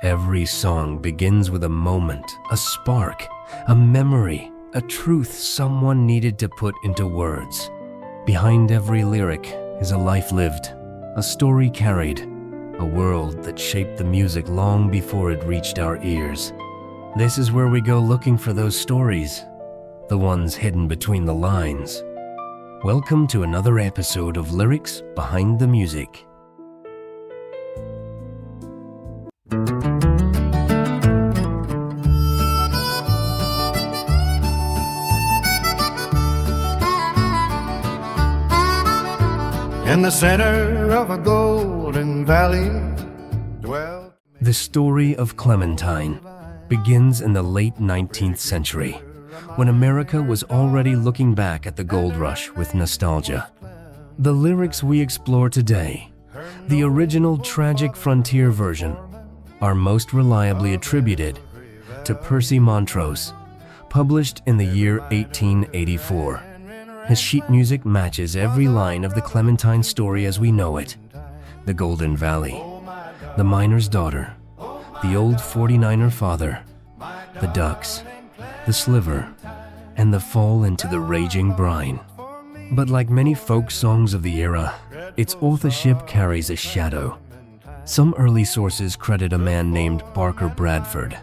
Every song begins with a moment, a spark, a memory, a truth someone needed to put into words. Behind every lyric is a life lived, a story carried, a world that shaped the music long before it reached our ears. This is where we go looking for those stories, the ones hidden between the lines. Welcome to another episode of Lyrics Behind the Music. In the center of a golden valley dwelt... The story of Clementine begins in the late 19th century, when America was already looking back at the gold rush with nostalgia. The lyrics we explore today, the original tragic frontier version, are most reliably attributed to Percy Montrose, published in the year 1884. His sheet music matches every line of the Clementine story as we know it. The Golden Valley, the miner's daughter, the old 49er father, the ducks, the sliver, and the fall into the raging brine. But like many folk songs of the era, its authorship carries a shadow. Some early sources credit a man named Barker Bradford,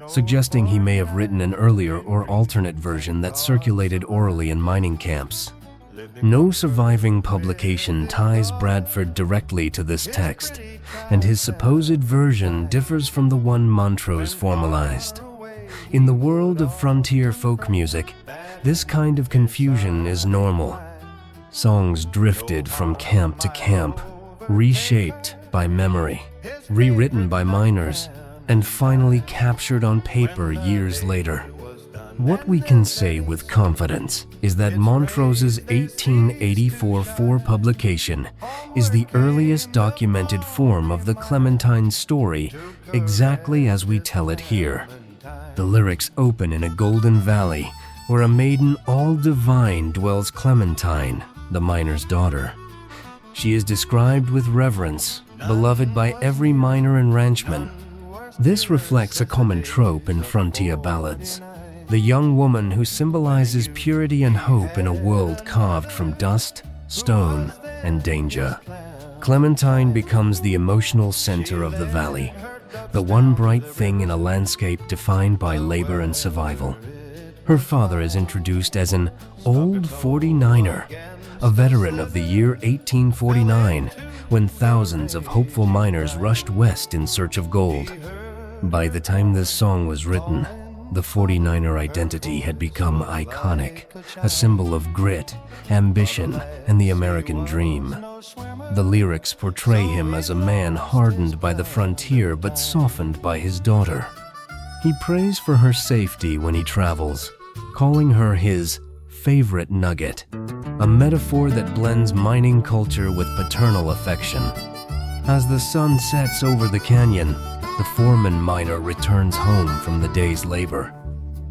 suggesting he may have written an earlier or alternate version that circulated orally in mining camps. No surviving publication ties Bradford directly to this text, and his supposed version differs from the one Montrose formalized. In the world of frontier folk music, this kind of confusion is normal. Songs drifted from camp to camp, reshaped by memory, rewritten by miners, and finally captured on paper years later. What we can say with confidence is that Montrose's 1884 publication is the earliest documented form of the Clementine story, exactly as we tell it here. The lyrics open in a golden valley where a maiden all divine dwells, Clementine, the miner's daughter. She is described with reverence, beloved by every miner and ranchman. This reflects a common trope in frontier ballads, the young woman who symbolizes purity and hope in a world carved from dust, stone, and danger. Clementine becomes the emotional center of the valley, the one bright thing in a landscape defined by labor and survival. Her father is introduced as an old 49er, a veteran of the year 1849, when thousands of hopeful miners rushed west in search of gold. By the time this song was written, the 49er identity had become iconic, a symbol of grit, ambition, and the American dream. The lyrics portray him as a man hardened by the frontier but softened by his daughter. He prays for her safety when he travels, calling her his favorite nugget, a metaphor that blends mining culture with paternal affection. As the sun sets over the canyon, the foreman miner returns home from the day's labor.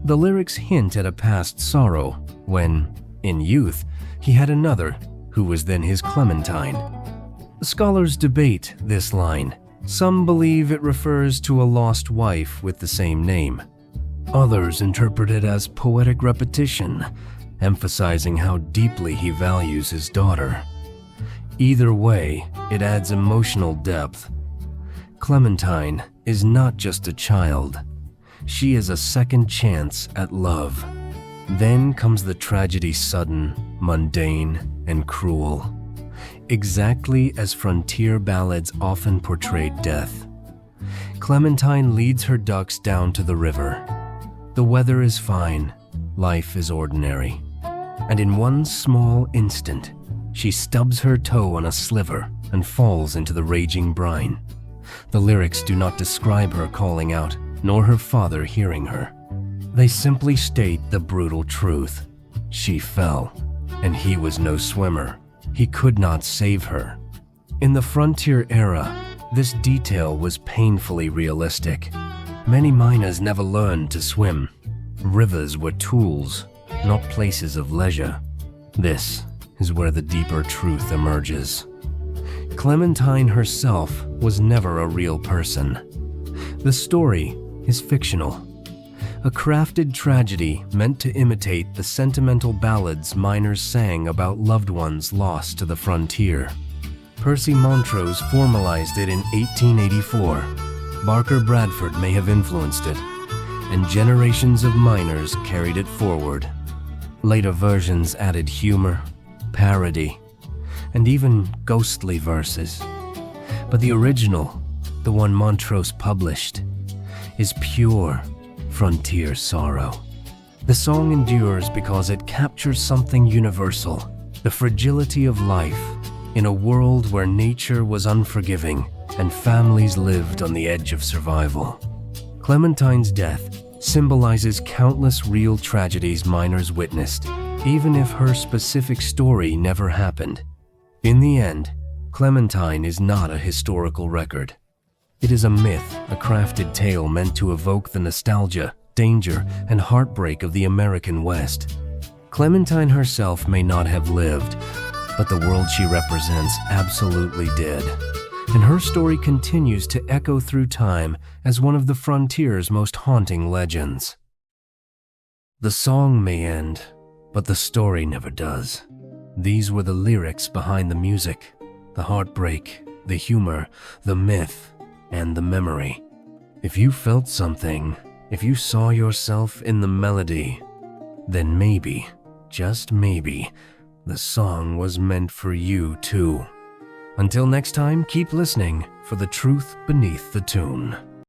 The lyrics hint at a past sorrow when, in youth, he had another who was then his Clementine. Scholars debate this line. Some believe it refers to a lost wife with the same name. Others interpret it as poetic repetition, emphasizing how deeply he values his daughter. Either way, it adds emotional depth. Clementine is not just a child. She is a second chance at love. Then comes the tragedy, sudden, mundane, and cruel. Exactly as frontier ballads often portrayed death. Clementine leads her ducks down to the river. The weather is fine, life is ordinary. And in one small instant, she stubs her toe on a sliver and falls into the raging brine. The lyrics do not describe her calling out, nor her father hearing her. They simply state the brutal truth. She fell, and he was no swimmer. He could not save her. In the frontier era, this detail was painfully realistic. Many miners never learned to swim. Rivers were tools, not places of leisure. This is where the deeper truth emerges. Clementine herself was never a real person. The story is fictional, a crafted tragedy meant to imitate the sentimental ballads miners sang about loved ones lost to the frontier. Percy Montrose formalized it in 1884. Barker Bradford may have influenced it, and generations of miners carried it forward. Later versions added humor, parody, and even ghostly verses. But the original, the one Montrose published, is pure frontier sorrow. The song endures because it captures something universal, the fragility of life in a world where nature was unforgiving and families lived on the edge of survival. Clementine's death symbolizes countless real tragedies miners witnessed, even if her specific story never happened. In the end, Clementine is not a historical record. It is a myth, a crafted tale meant to evoke the nostalgia, danger, and heartbreak of the American West. Clementine herself may not have lived, but the world she represents absolutely did. And her story continues to echo through time as one of the frontier's most haunting legends. The song may end, but the story never does. These were the lyrics behind the music, the heartbreak, the humor, the myth, and the memory. If you felt something, if you saw yourself in the melody, then maybe, just maybe, the song was meant for you too. Until next time, keep listening for the truth beneath the tune.